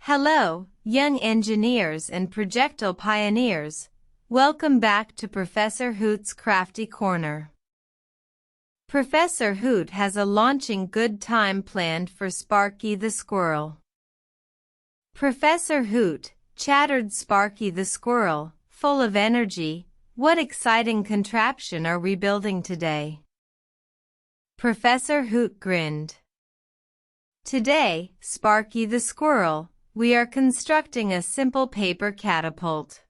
Hello, young engineers and projectile pioneers. Welcome back to Professor Hoot's Crafty Corner. Professor Hoot has a launching good time planned for Sparky the Squirrel. Professor Hoot, chattered Sparky the Squirrel, full of energy, what exciting contraption are we building today? Professor Hoot grinned. Today, Sparky the Squirrel, we are constructing a simple paper catapult.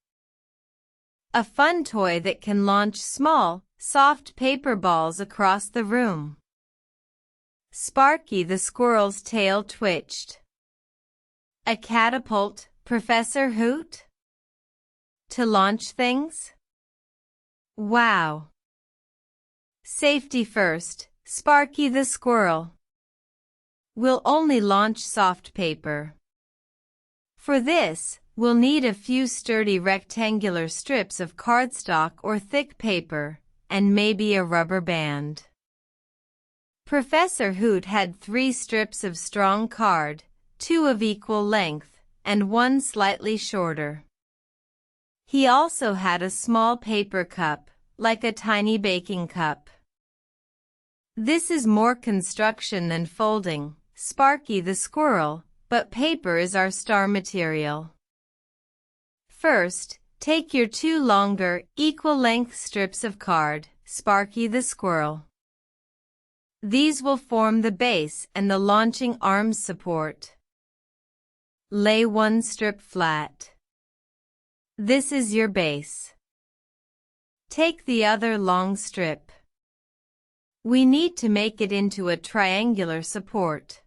A fun toy that can launch small, soft paper balls across the room. Sparky the Squirrel's tail twitched. A catapult, Professor Hoot? To launch things? Wow! Safety first, Sparky the Squirrel. We'll only launch soft paper. For this, we'll need a few sturdy rectangular strips of cardstock or thick paper, and maybe a rubber band. Professor Hoot had 3 strips of strong card, 2 of equal length, and 1 slightly shorter. He also had a small paper cup, like a tiny baking cup. This is more construction than folding, Sparky the Squirrel, but paper is our star material. First, take your 2 longer, equal-length strips of card, Sparky the Squirrel. These will form the base and the launching arms support. Lay 1 strip flat. This is your base. Take the other long strip. We need to make it into a triangular support.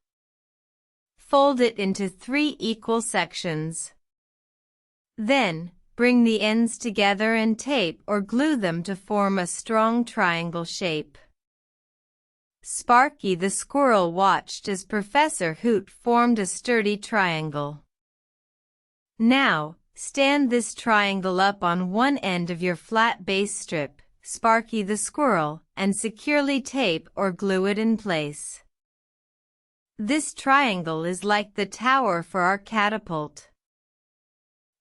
Fold it into 3 equal sections. Then, bring the ends together and tape or glue them to form a strong triangle shape. Sparky the Squirrel watched as Professor Hoot formed a sturdy triangle. Now, stand this triangle up on one end of your flat base strip, Sparky the Squirrel, and securely tape or glue it in place. This triangle is like the tower for our catapult.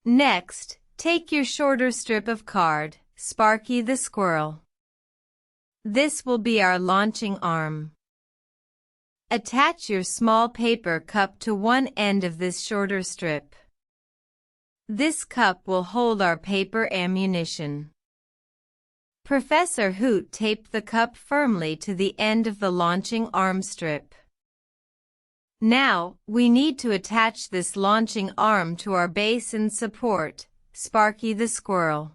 Next, take your shorter strip of card, Sparky the Squirrel. This will be our launching arm. Attach your small paper cup to one end of this shorter strip. This cup will hold our paper ammunition. Professor Hoot taped the cup firmly to the end of the launching arm strip. Now, we need to attach this launching arm to our base and support, Sparky the Squirrel.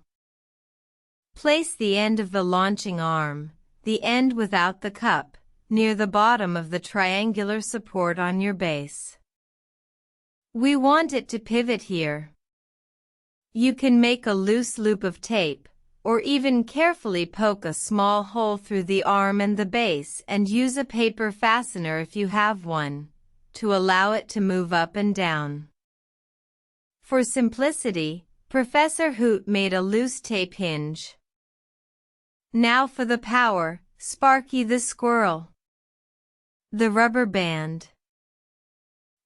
Place the end of the launching arm, the end without the cup, near the bottom of the triangular support on your base. We want it to pivot here. You can make a loose loop of tape, or even carefully poke a small hole through the arm and the base and use a paper fastener if you have one, to allow it to move up and down. For simplicity, Professor Hoot made a loose tape hinge. Now for the power, Sparky the Squirrel. The rubber band.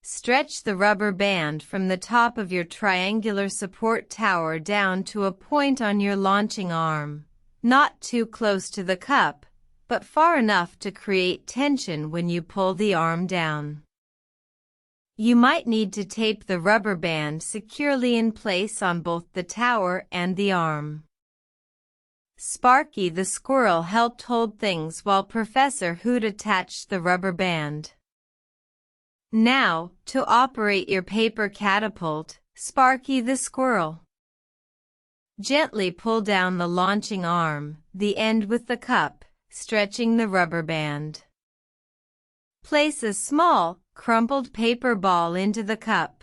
Stretch the rubber band from the top of your triangular support tower down to a point on your launching arm, not too close to the cup, but far enough to create tension when you pull the arm down. You might need to tape the rubber band securely in place on both the tower and the arm. Sparky the Squirrel helped hold things while Professor Hoot attached the rubber band. Now, to operate your paper catapult, Sparky the Squirrel. Gently pull down the launching arm, the end with the cup, stretching the rubber band. Place a small, crumpled paper ball into the cup.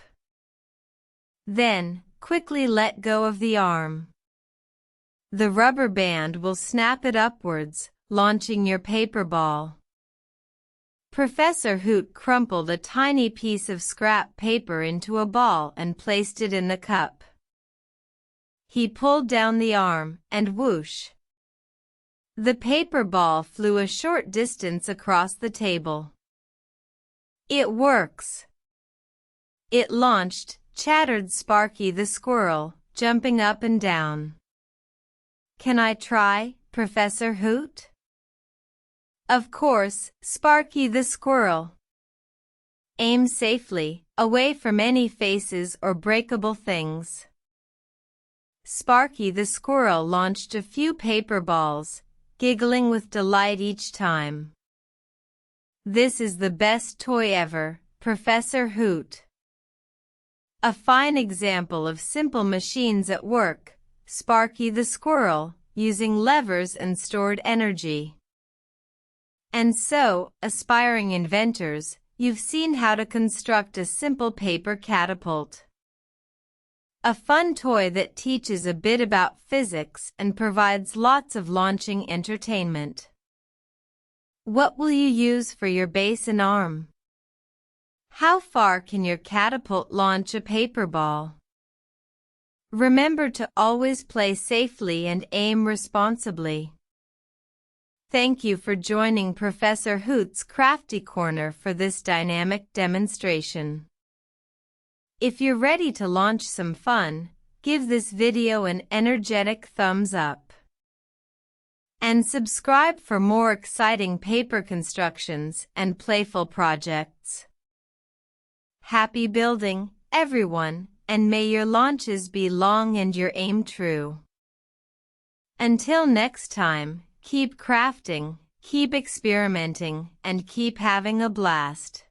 Then, quickly let go of the arm. The rubber band will snap it upwards, launching your paper ball. Professor Hoot crumpled a tiny piece of scrap paper into a ball and placed it in the cup. He pulled down the arm, and whoosh! The paper ball flew a short distance across the table. It works! It launched, chattered Sparky the Squirrel, jumping up and down. "Can I try, Professor Hoot?" "Of course, Sparky the Squirrel. Aim safely, away from any faces or breakable things." Sparky the Squirrel launched a few paper balls, giggling with delight each time. "This is the best toy ever, Professor Hoot." A fine example of simple machines at work, Sparky the Squirrel, using levers and stored energy. And so, aspiring inventors, you've seen how to construct a simple paper catapult. A fun toy that teaches a bit about physics and provides lots of launching entertainment. What will you use for your base and arm? How far can your catapult launch a paper ball? Remember to always play safely and aim responsibly. Thank you for joining Professor Hoot's Crafty Corner for this dynamic demonstration. If you're ready to launch some fun, give this video an energetic thumbs up. And subscribe for more exciting paper constructions and playful projects. Happy building, everyone, and may your launches be long and your aim true. Until next time, keep crafting, keep experimenting, and keep having a blast.